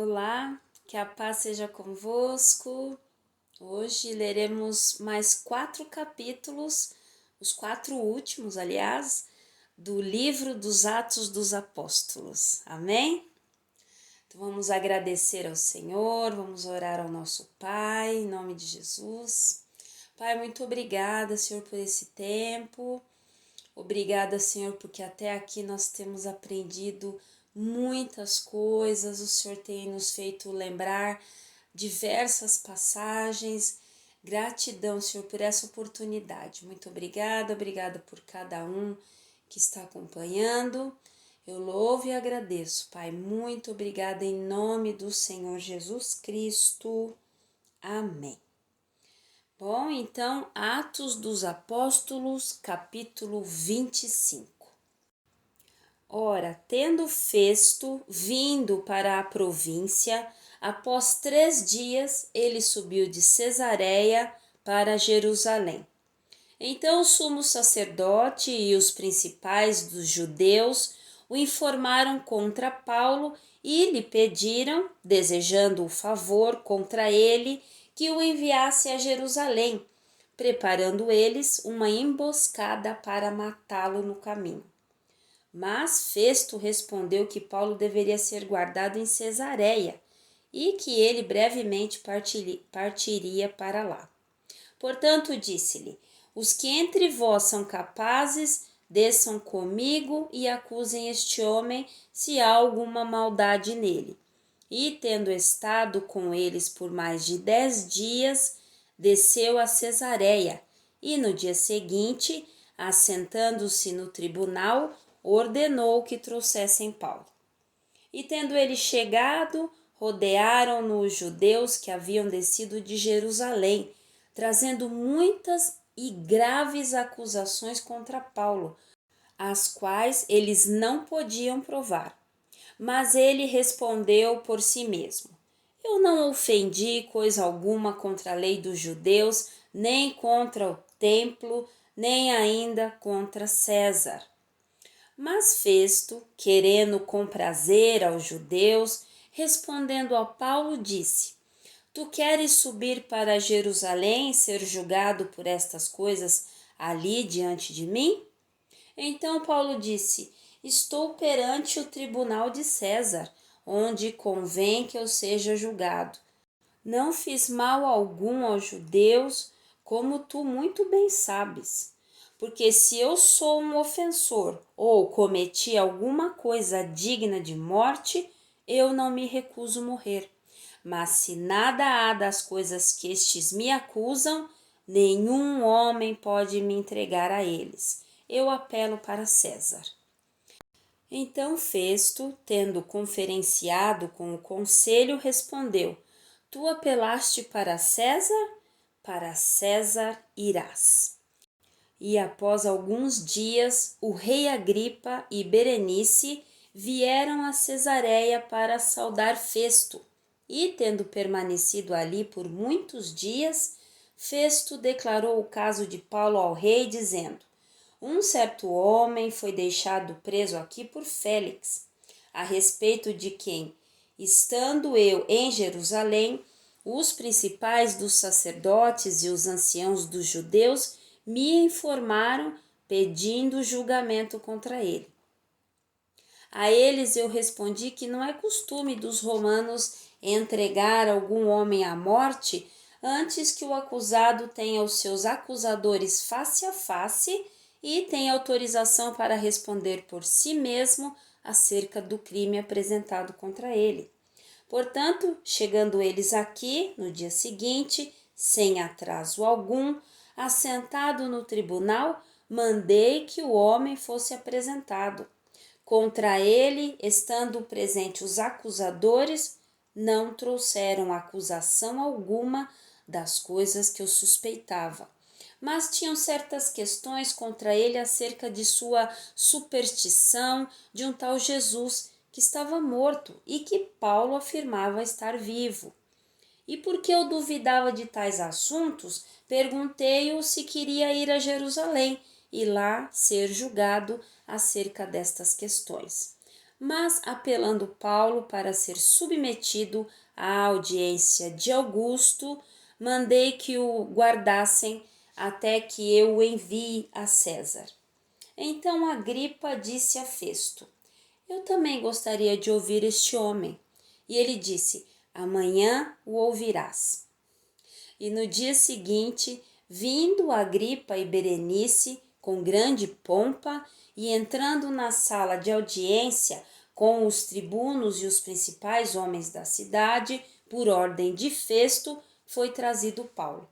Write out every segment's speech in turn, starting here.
Olá, que a paz seja convosco. Hoje leremos mais 4 capítulos, os 4 últimos, aliás, do livro dos Atos dos Apóstolos. Amém? Então vamos agradecer ao Senhor, vamos orar ao nosso Pai, em nome de Jesus. Pai, muito obrigada, Senhor, por esse tempo. Obrigada, Senhor, porque até aqui nós temos aprendido muitas coisas. O Senhor tem nos feito lembrar diversas passagens. Gratidão, Senhor, por essa oportunidade. Muito obrigada por cada um que está acompanhando. Eu louvo e agradeço, Pai. Muito obrigada em nome do Senhor Jesus Cristo. Amém. Bom, então, Atos dos Apóstolos, capítulo 25. Ora, tendo Festo vindo para a província, após 3 dias, ele subiu de Cesareia para Jerusalém. Então o sumo sacerdote e os principais dos judeus o informaram contra Paulo e lhe pediram, desejando o favor contra ele, que o enviasse a Jerusalém, preparando eles uma emboscada para matá-lo no caminho. Mas Festo respondeu que Paulo deveria ser guardado em Cesareia e que ele brevemente partiria para lá. Portanto, disse-lhe: os que entre vós são capazes, desçam comigo e acusem este homem se há alguma maldade nele. E, tendo estado com eles por mais de 10 dias, desceu a Cesareia, e no dia seguinte, assentando-se no tribunal, ordenou que trouxessem Paulo. E tendo ele chegado, rodearam-no os judeus que haviam descido de Jerusalém, trazendo muitas e graves acusações contra Paulo, as quais eles não podiam provar. Mas ele respondeu por si mesmo: eu não ofendi coisa alguma contra a lei dos judeus, nem contra o templo, nem ainda contra César. Mas Festo, querendo comprazer aos judeus, respondendo a Paulo, disse: tu queres subir para Jerusalém e ser julgado por estas coisas ali diante de mim? Então Paulo disse: estou perante o tribunal de César, onde convém que eu seja julgado. Não fiz mal algum aos judeus, como tu muito bem sabes. Porque se eu sou um ofensor ou cometi alguma coisa digna de morte, eu não me recuso morrer. Mas se nada há das coisas que estes me acusam, nenhum homem pode me entregar a eles. Eu apelo para César. Então Festo, tendo conferenciado com o conselho, respondeu: tu apelaste para César irás. E após alguns dias, o rei Agripa e Berenice vieram a Cesareia para saudar Festo. E, tendo permanecido ali por muitos dias, Festo declarou o caso de Paulo ao rei, dizendo: um certo homem foi deixado preso aqui por Félix, a respeito de quem, estando eu em Jerusalém, os principais dos sacerdotes e os anciãos dos judeus me informaram pedindo julgamento contra ele. A eles eu respondi que não é costume dos romanos entregar algum homem à morte antes que o acusado tenha os seus acusadores face a face e tenha autorização para responder por si mesmo acerca do crime apresentado contra ele. Portanto, chegando eles aqui, no dia seguinte, sem atraso algum, assentado no tribunal, mandei que o homem fosse apresentado. Contra ele, estando presentes os acusadores, não trouxeram acusação alguma das coisas que eu suspeitava, mas tinham certas questões contra ele acerca de sua superstição de um tal Jesus que estava morto e que Paulo afirmava estar vivo. E porque eu duvidava de tais assuntos, perguntei-o se queria ir a Jerusalém e lá ser julgado acerca destas questões. mas apelando Paulo para ser submetido à audiência de Augusto, mandei que o guardassem até que eu o envie a César. Então Agripa disse a Festo: eu também gostaria de ouvir este homem. E ele disse: amanhã o ouvirás. E no dia seguinte, vindo Agripa e Berenice com grande pompa e entrando na sala de audiência com os tribunos e os principais homens da cidade, por ordem de Festo, foi trazido Paulo.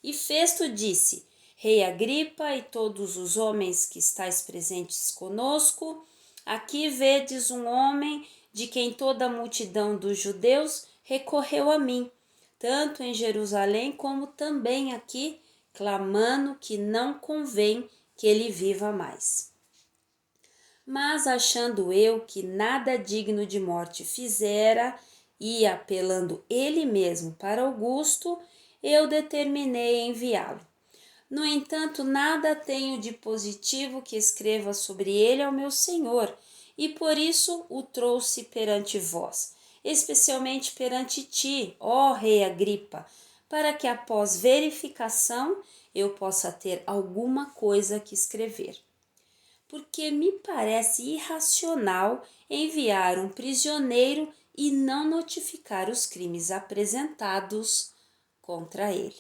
E Festo disse: Rei Agripa e todos os homens que estáis presentes conosco, aqui vedes um homem de quem toda a multidão dos judeus recorreu a mim, tanto em Jerusalém como também aqui, clamando que não convém que ele viva mais. Mas achando eu que nada digno de morte fizera, e apelando ele mesmo para Augusto, eu determinei enviá-lo. No entanto, nada tenho de positivo que escreva sobre ele ao meu senhor, e por isso o trouxe perante vós, especialmente perante ti, ó rei Agripa, para que após verificação eu possa ter alguma coisa que escrever. Porque me parece irracional enviar um prisioneiro e não notificar os crimes apresentados contra ele.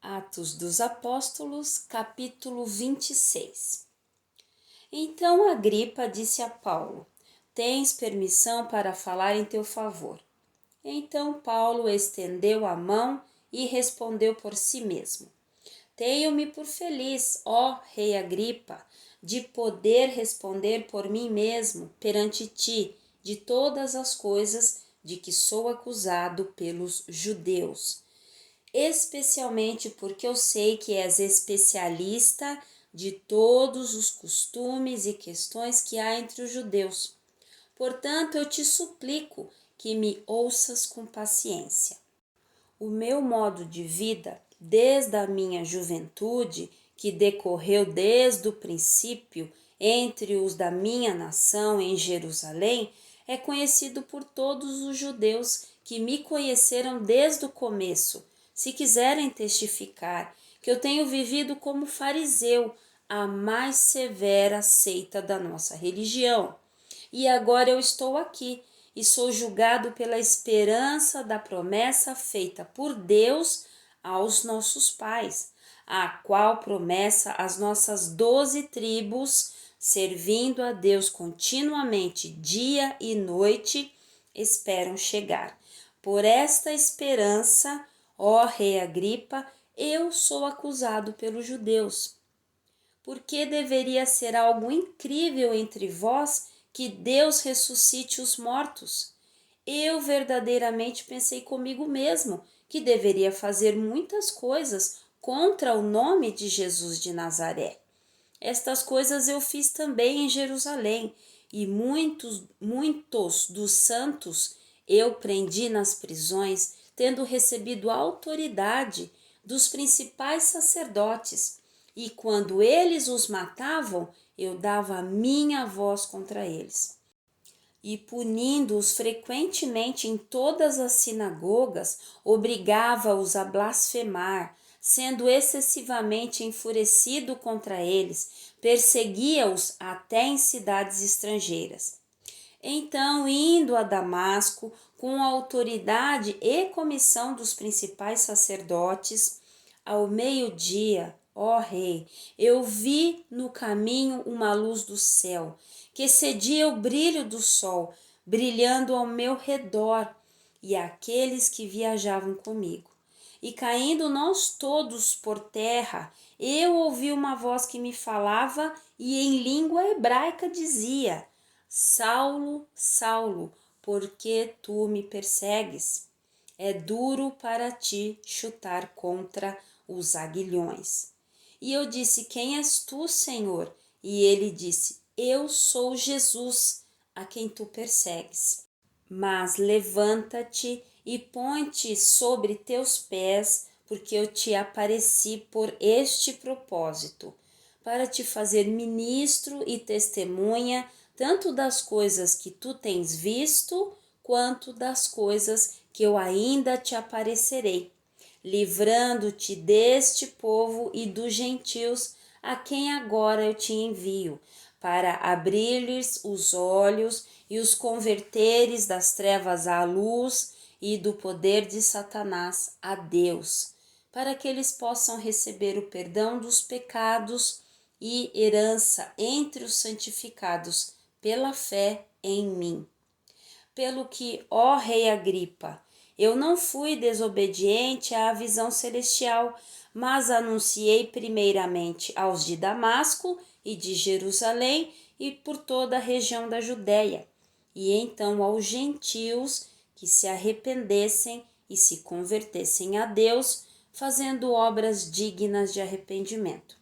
Atos dos Apóstolos, capítulo 26. Então Agripa disse a Paulo: tens permissão para falar em teu favor. Então Paulo estendeu a mão e respondeu por si mesmo: tenho-me por feliz, ó rei Agripa, de poder responder por mim mesmo perante ti de todas as coisas de que sou acusado pelos judeus, especialmente porque eu sei que és especialista de todos os costumes e questões que há entre os judeus. Portanto, eu te suplico que me ouças com paciência. O meu modo de vida, desde a minha juventude, que decorreu desde o princípio entre os da minha nação em Jerusalém, é conhecido por todos os judeus que me conheceram desde o começo. Se quiserem testificar que eu tenho vivido como fariseu, a mais severa seita da nossa religião. E agora eu estou aqui e sou julgado pela esperança da promessa feita por Deus aos nossos pais, a qual promessa as nossas 12 tribos, servindo a Deus continuamente dia e noite, esperam chegar. Por esta esperança, ó rei Agripa, eu sou acusado pelos judeus. Porque deveria ser algo incrível entre vós que Deus ressuscite os mortos. Eu verdadeiramente pensei comigo mesmo que deveria fazer muitas coisas contra o nome de Jesus de Nazaré. Estas coisas eu fiz também em Jerusalém, e muitos dos santos eu prendi nas prisões, tendo recebido autoridade dos principais sacerdotes, e quando eles os matavam, eu dava a minha voz contra eles. E punindo-os frequentemente em todas as sinagogas, obrigava-os a blasfemar, sendo excessivamente enfurecido contra eles, perseguia-os até em cidades estrangeiras. Então, indo a Damasco, com a autoridade e comissão dos principais sacerdotes, ao meio-dia, ó rei, eu vi no caminho uma luz do céu, que excedia o brilho do sol, brilhando ao meu redor, e aqueles que viajavam comigo. E caindo nós todos por terra, eu ouvi uma voz que me falava e em língua hebraica dizia: Saulo, Saulo, por que tu me persegues? É duro para ti chutar contra os aguilhões. E eu disse: quem és tu, Senhor? E ele disse: eu sou Jesus, a quem tu persegues. Mas levanta-te e põe-te sobre teus pés, porque eu te apareci por este propósito, para te fazer ministro e testemunha tanto das coisas que tu tens visto, quanto das coisas que eu ainda te aparecerei, livrando-te deste povo e dos gentios, a quem agora eu te envio, para abrir-lhes os olhos e os converteres das trevas à luz e do poder de Satanás a Deus, para que eles possam receber o perdão dos pecados e herança entre os santificados pela fé em mim. Pelo que, ó rei Agripa, eu não fui desobediente à visão celestial, mas anunciei primeiramente aos de Damasco e de Jerusalém e por toda a região da Judéia, e então aos gentios que se arrependessem e se convertessem a Deus, fazendo obras dignas de arrependimento.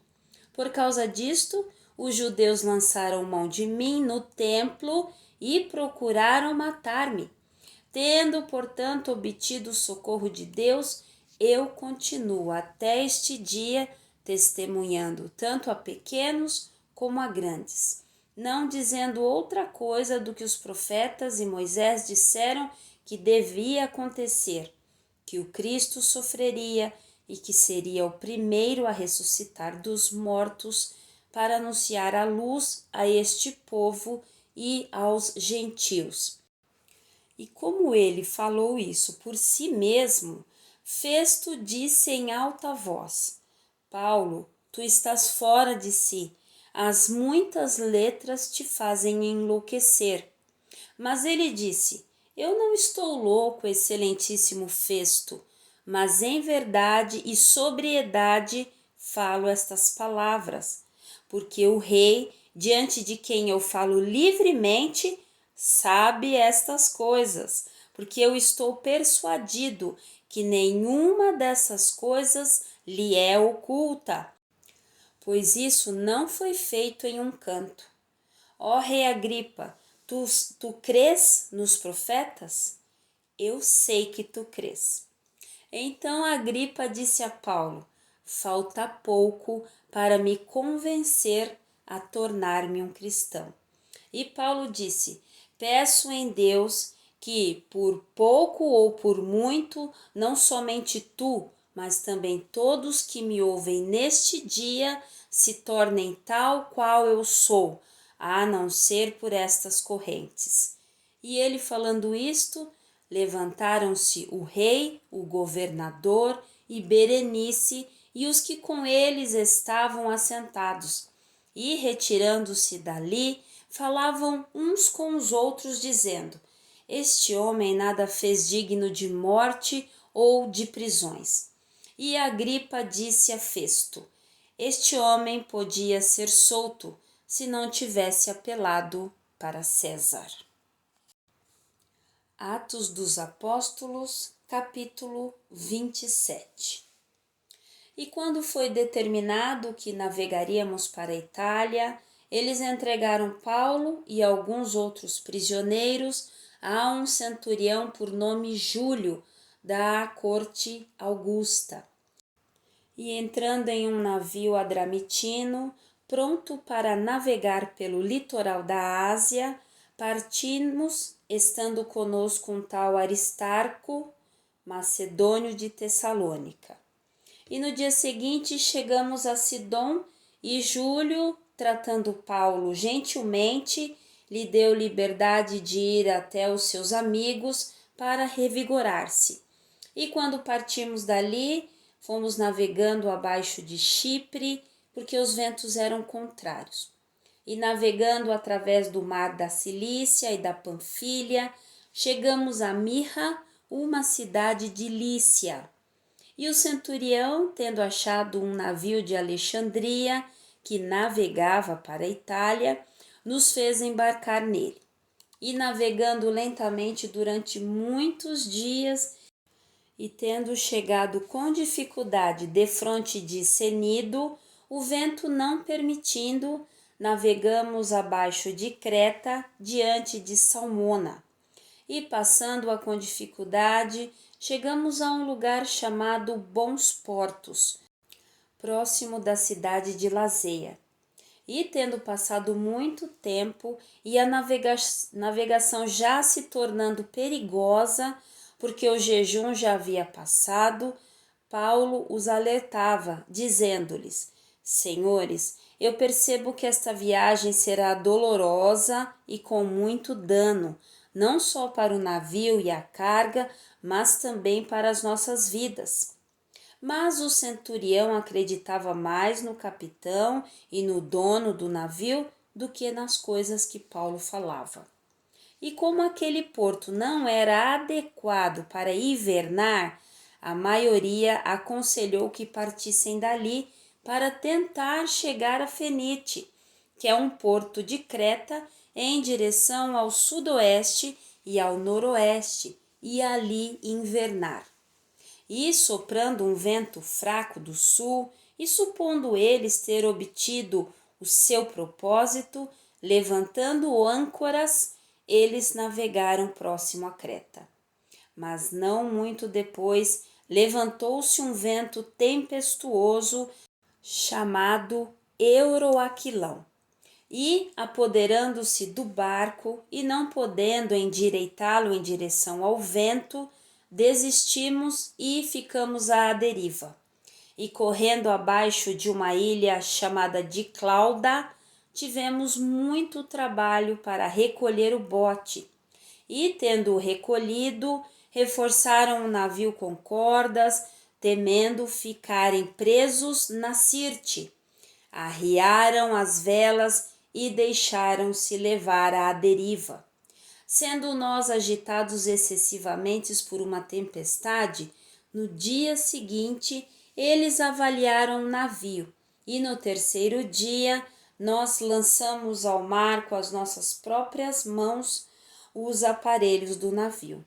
Por causa disto, os judeus lançaram mão de mim no templo e procuraram matar-me. Tendo, portanto, obtido o socorro de Deus, eu continuo até este dia testemunhando tanto a pequenos como a grandes, não dizendo outra coisa do que os profetas e Moisés disseram que devia acontecer, que o Cristo sofreria e que seria o primeiro a ressuscitar dos mortos para anunciar a luz a este povo e aos gentios. E como ele falou isso por si mesmo, Festo disse em alta voz: Paulo, tu estás fora de si, as muitas letras te fazem enlouquecer. Mas ele disse: Eu não estou louco, excelentíssimo Festo, mas em verdade e sobriedade falo estas palavras, porque o rei, diante de quem eu falo livremente, sabe estas coisas, porque eu estou persuadido que nenhuma dessas coisas lhe é oculta, pois isso não foi feito em um canto. Ó rei Agripa, tu crês nos profetas? Eu sei que tu crês. Então Agripa disse a Paulo: falta pouco para me convencer a tornar-me um cristão. E Paulo disse: peço em Deus que, por pouco ou por muito, não somente tu, mas também todos que me ouvem neste dia se tornem tal qual eu sou, a não ser por estas correntes. E ele falando isto, levantaram-se o rei, o governador e Berenice e os que com eles estavam assentados, e retirando-se dali, falavam uns com os outros, dizendo: Este homem nada fez digno de morte ou de prisões. E Agripa disse a Festo: Este homem podia ser solto se não tivesse apelado para César. Atos dos Apóstolos, capítulo 27. E quando foi determinado que navegaríamos para a Itália, eles entregaram Paulo e alguns outros prisioneiros a um centurião por nome Júlio, da corte Augusta. E entrando em um navio adramitino, pronto para navegar pelo litoral da Ásia, partimos, estando conosco um tal Aristarco, macedônio de Tessalônica. E no dia seguinte chegamos a Sidom e Júlio, tratando Paulo gentilmente, lhe deu liberdade de ir até os seus amigos para revigorar-se. E quando partimos dali, fomos navegando abaixo de Chipre, porque os ventos eram contrários. E navegando através do mar da Cilícia e da Panfilha, chegamos a Mirra, uma cidade de Lícia. E o centurião, tendo achado um navio de Alexandria que navegava para a Itália, nos fez embarcar nele. E navegando lentamente durante muitos dias, e tendo chegado com dificuldade defronte de Cenido, o vento não permitindo, navegamos abaixo de Creta, diante de Salmona. E passando-a com dificuldade, chegamos a um lugar chamado Bons Portos, próximo da cidade de Lazéia. E tendo passado muito tempo e a navegação já se tornando perigosa, porque o jejum já havia passado, Paulo os alertava, dizendo-lhes: Senhores, eu percebo que esta viagem será dolorosa e com muito dano, não só para o navio e a carga, mas também para as nossas vidas. Mas o centurião acreditava mais no capitão e no dono do navio do que nas coisas que Paulo falava. E como aquele porto não era adequado para hivernar, a maioria aconselhou que partissem dali para tentar chegar a Fenite, que é um porto de Creta, em direção ao sudoeste e ao noroeste, e ali invernar. E soprando um vento fraco do sul, e supondo eles ter obtido o seu propósito, levantando âncoras, eles navegaram próximo a Creta. Mas não muito depois, levantou-se um vento tempestuoso chamado Euroaquilão. E, apoderando-se do barco e não podendo endireitá-lo em direção ao vento, desistimos e ficamos à deriva. E correndo abaixo de uma ilha chamada de Clauda, tivemos muito trabalho para recolher o bote. E, tendo recolhido, reforçaram o navio com cordas, temendo ficarem presos na Sirte. Arriaram as velas e deixaram-se levar à deriva. Sendo nós agitados excessivamente por uma tempestade, no dia seguinte eles avaliaram o navio e no terceiro dia nós lançamos ao mar com as nossas próprias mãos os aparelhos do navio.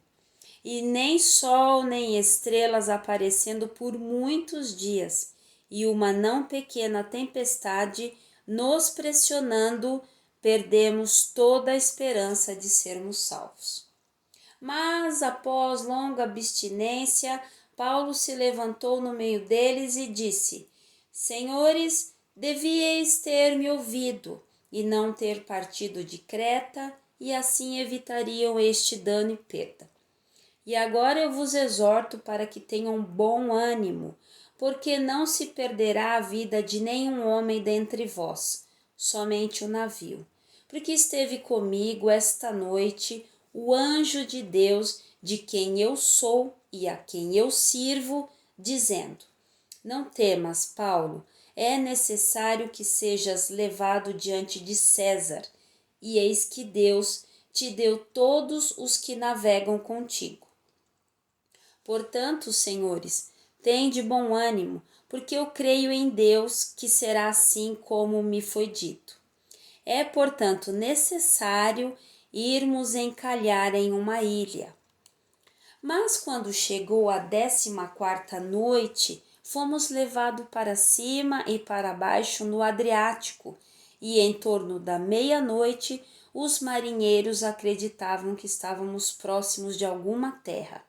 E nem sol nem estrelas aparecendo por muitos dias, e uma não pequena tempestade nos pressionando, perdemos toda a esperança de sermos salvos. Mas, após longa abstinência, Paulo se levantou no meio deles e disse: Senhores, devíeis ter me ouvido e não ter partido de Creta, e assim evitariam este dano e perda. E agora eu vos exorto para que tenham bom ânimo, porque não se perderá a vida de nenhum homem dentre vós, somente o navio. Porque esteve comigo esta noite o anjo de Deus, de quem eu sou e a quem eu sirvo, dizendo: Não temas, Paulo, é necessário que sejas levado diante de César, e eis que Deus te deu todos os que navegam contigo. Portanto, senhores, tende bom ânimo, porque eu creio em Deus que será assim como me foi dito. É, portanto, necessário irmos encalhar em uma ilha. Mas quando chegou a 14ª noite, fomos levados para cima e para baixo no Adriático, e em torno da meia-noite os marinheiros acreditavam que estávamos próximos de alguma terra.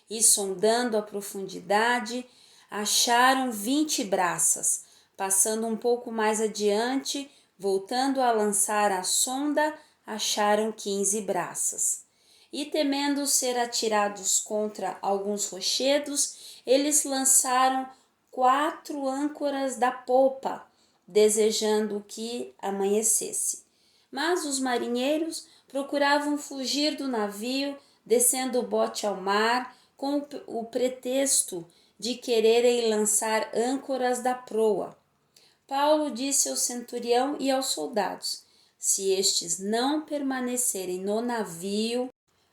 E sondando a profundidade, acharam 20 braças. Passando um pouco mais adiante, voltando a lançar a sonda, acharam 15 braças. E temendo ser atirados contra alguns rochedos, eles lançaram 4 âncoras da popa, desejando que amanhecesse. Mas os marinheiros procuravam fugir do navio, descendo o bote ao mar, com o pretexto de quererem lançar âncoras da proa. Paulo disse ao centurião e aos soldados: Se estes não permanecerem no navio,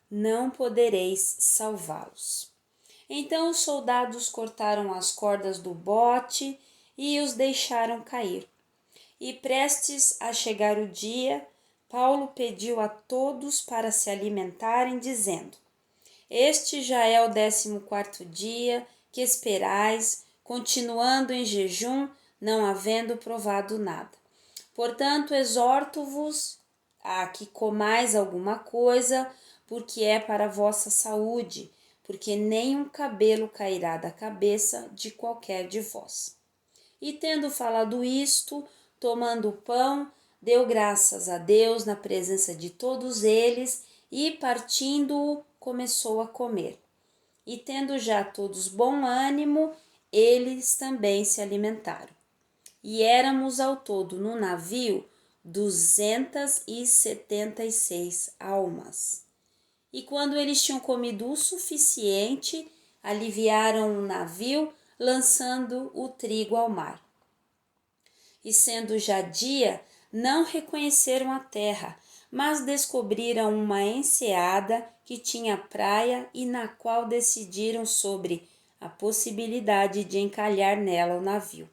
não podereis salvá-los. Então os soldados cortaram as cordas do bote e os deixaram cair. E prestes a chegar o dia, Paulo pediu a todos para se alimentarem, dizendo: Este já é o 14º dia que esperais, continuando em jejum, não havendo provado nada. Portanto, exorto-vos a que comais alguma coisa, porque é para a vossa saúde, porque nenhum cabelo cairá da cabeça de qualquer de vós. E tendo falado isto, tomando o pão, deu graças a Deus na presença de todos eles e, partindo-o, começou a comer. E tendo já todos bom ânimo, eles também se alimentaram. E éramos ao todo no navio 276 almas. E quando eles tinham comido o suficiente, aliviaram o navio, lançando o trigo ao mar. E sendo já dia, não reconheceram a terra, mas descobriram uma enseada que tinha praia e na qual decidiram sobre a possibilidade de encalhar nela o navio.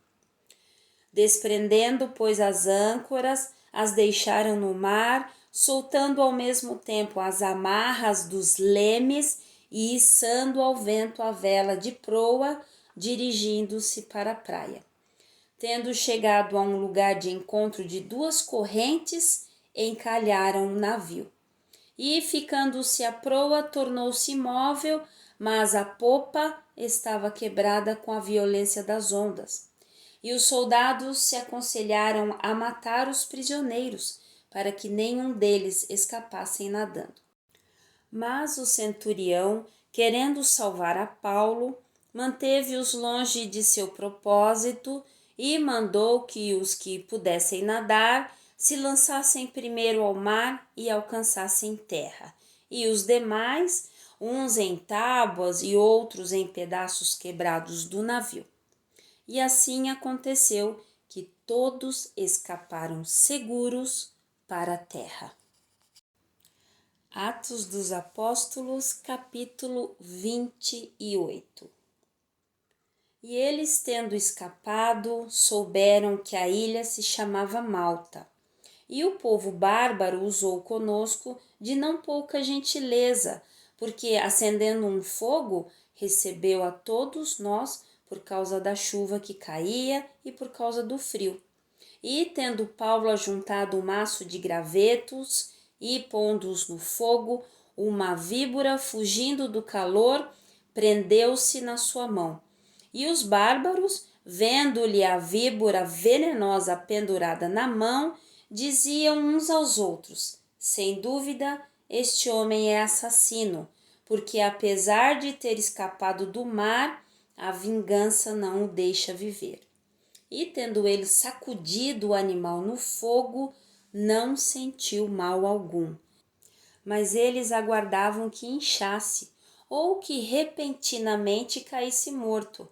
Desprendendo, pois, as âncoras, as deixaram no mar, soltando ao mesmo tempo as amarras dos lemes e içando ao vento a vela de proa, dirigindo-se para a praia. Tendo chegado a um lugar de encontro de duas correntes, encalharam o navio. E, ficando-se a proa, tornou-se imóvel, mas a popa estava quebrada com a violência das ondas. E os soldados se aconselharam a matar os prisioneiros, para que nenhum deles escapassem nadando. Mas o centurião, querendo salvar a Paulo, manteve-os longe de seu propósito e mandou que os que pudessem nadar se lançassem primeiro ao mar e alcançassem terra, e os demais, uns em tábuas e outros em pedaços quebrados do navio. E assim aconteceu que todos escaparam seguros para a terra. Atos dos Apóstolos, capítulo 28. E eles, tendo escapado, souberam que a ilha se chamava Malta. E o povo bárbaro usou conosco de não pouca gentileza, porque, acendendo um fogo, recebeu a todos nós por causa da chuva que caía e por causa do frio. E, tendo Paulo ajuntado um maço de gravetos e, pondo-os no fogo, uma víbora, fugindo do calor, prendeu-se na sua mão. E os bárbaros, vendo-lhe a víbora venenosa pendurada na mão, diziam uns aos outros: sem dúvida, este homem é assassino, porque apesar de ter escapado do mar, a vingança não o deixa viver. E tendo ele sacudido o animal no fogo, não sentiu mal algum. Mas eles aguardavam que inchasse, ou que repentinamente caísse morto.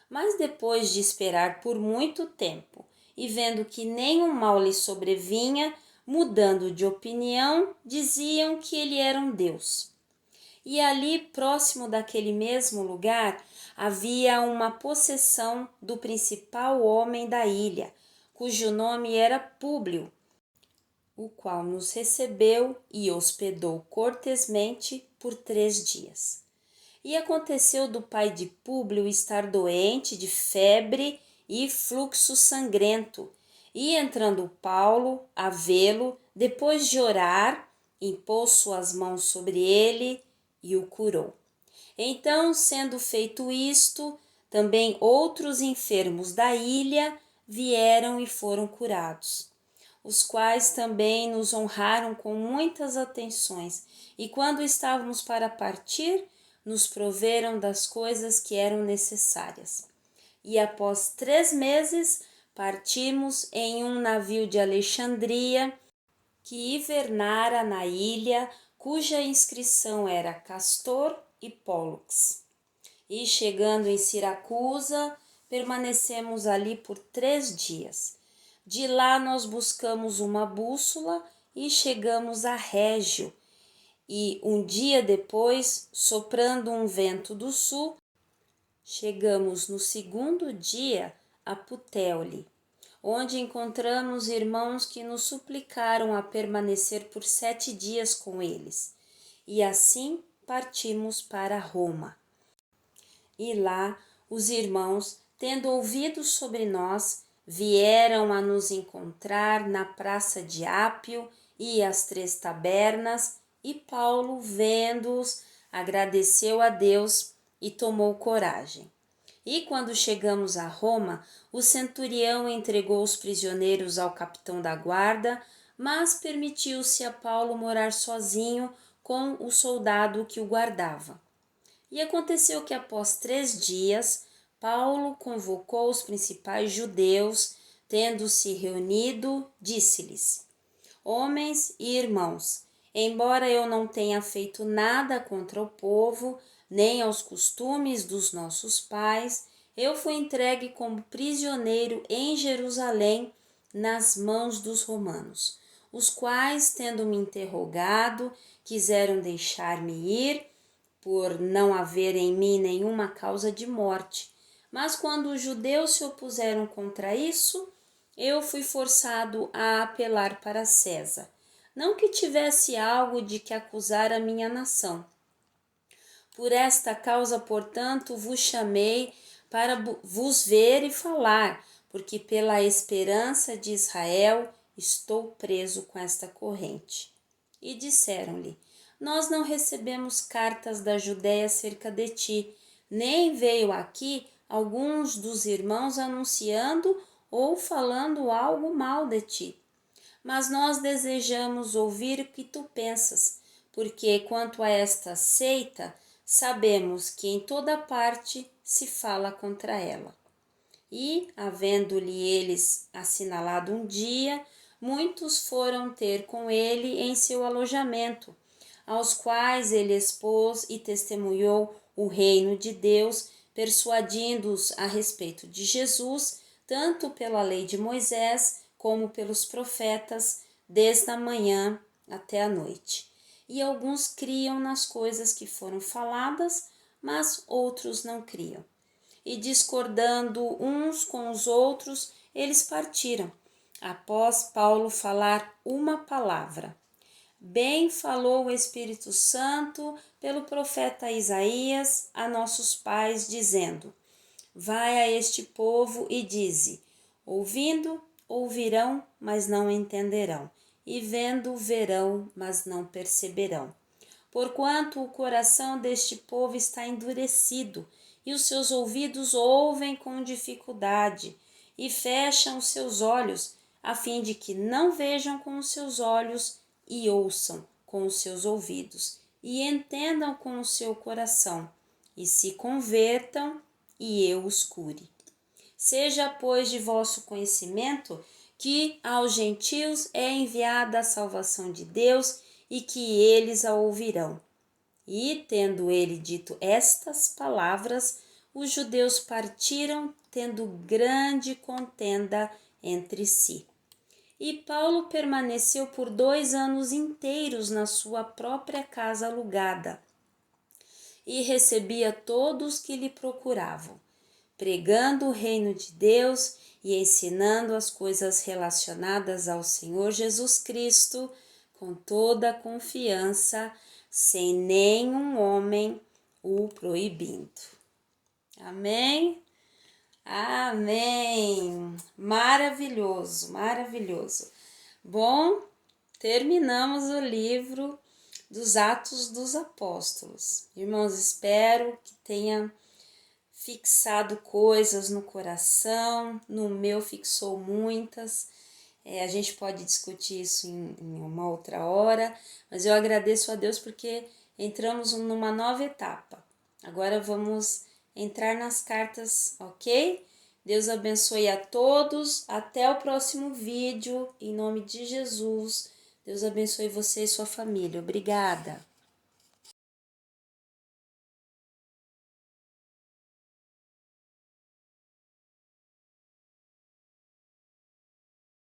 Mas depois de esperar por muito tempo, e vendo que nenhum mal lhe sobrevinha, mudando de opinião, diziam que ele era um deus. E ali, próximo daquele mesmo lugar, havia uma possessão do principal homem da ilha, cujo nome era Públio, o qual nos recebeu e hospedou cortesmente por 3 dias. E aconteceu do pai de Públio estar doente de febre e fluxo sangrento, e entrando Paulo a vê-lo, depois de orar, impôs suas mãos sobre ele e o curou. Então, sendo feito isto, também outros enfermos da ilha vieram e foram curados, os quais também nos honraram com muitas atenções, e quando estávamos para partir, nos proveram das coisas que eram necessárias. E após 3 meses, partimos em um navio de Alexandria, que hivernara na ilha, cuja inscrição era Castor e Pólux. E chegando em Siracusa, permanecemos ali por 3 dias. De lá nós buscamos uma bússola e chegamos a Régio. E um dia depois, soprando um vento do sul, chegamos no 2º dia a Putéoli, onde encontramos irmãos que nos suplicaram a permanecer por 7 dias com eles. E assim partimos para Roma. E lá os irmãos, tendo ouvido sobre nós, vieram a nos encontrar na praça de Ápio e às 3 tabernas, e Paulo, vendo-os, agradeceu a Deus e tomou coragem. E quando chegamos a Roma, o centurião entregou os prisioneiros ao capitão da guarda, mas permitiu-se a Paulo morar sozinho com o soldado que o guardava. E aconteceu que após 3 dias, Paulo convocou os principais judeus, tendo-se reunido, disse-lhes: Homens e irmãos, embora eu não tenha feito nada contra o povo, nem aos costumes dos nossos pais, eu fui entregue como prisioneiro em Jerusalém nas mãos dos romanos, os quais, tendo me interrogado, quiseram deixar-me ir, por não haver em mim nenhuma causa de morte. Mas quando os judeus se opuseram contra isso, eu fui forçado a apelar para César. Não que tivesse algo de que acusar a minha nação. Por esta causa, portanto, vos chamei para vos ver e falar, porque pela esperança de Israel estou preso com esta corrente. E disseram-lhe: Nós não recebemos cartas da Judéia acerca de ti, nem veio aqui alguns dos irmãos anunciando ou falando algo mal de ti. Mas nós desejamos ouvir o que tu pensas, porque quanto a esta seita, sabemos que em toda parte se fala contra ela. E, havendo-lhe eles assinalado um dia, muitos foram ter com ele em seu alojamento, aos quais ele expôs e testemunhou o reino de Deus, persuadindo-os a respeito de Jesus, tanto pela lei de Moisés como pelos profetas, desde a manhã até a noite. E alguns criam nas coisas que foram faladas, mas outros não criam. E discordando uns com os outros, eles partiram, após Paulo falar uma palavra. Bem falou o Espírito Santo pelo profeta Isaías a nossos pais, dizendo: Vai a este povo e dize: ouvindo, ouvirão, mas não entenderão, e vendo, verão, mas não perceberão. Porquanto o coração deste povo está endurecido, e os seus ouvidos ouvem com dificuldade, e fecham os seus olhos, a fim de que não vejam com os seus olhos, e ouçam com os seus ouvidos, e entendam com o seu coração, e se convertam, e eu os cure. Seja, pois, de vosso conhecimento que aos gentios é enviada a salvação de Deus, e que eles a ouvirão. E, tendo ele dito estas palavras, os judeus partiram, tendo grande contenda entre si. E Paulo permaneceu por 2 anos inteiros na sua própria casa alugada, e recebia todos que lhe procuravam, pregando o reino de Deus e ensinando as coisas relacionadas ao Senhor Jesus Cristo, com toda a confiança, sem nenhum homem o proibindo. Amém? Amém! Maravilhoso, maravilhoso. Bom, terminamos o livro dos Atos dos Apóstolos. Irmãos, espero que tenha fixado coisas no coração, no meu fixou muitas. A gente pode discutir isso em uma outra hora, mas eu agradeço a Deus porque entramos numa nova etapa. Agora vamos entrar nas cartas, ok? Deus abençoe a todos. Até o próximo vídeo, em nome de Jesus. Deus abençoe você e sua família. Obrigada.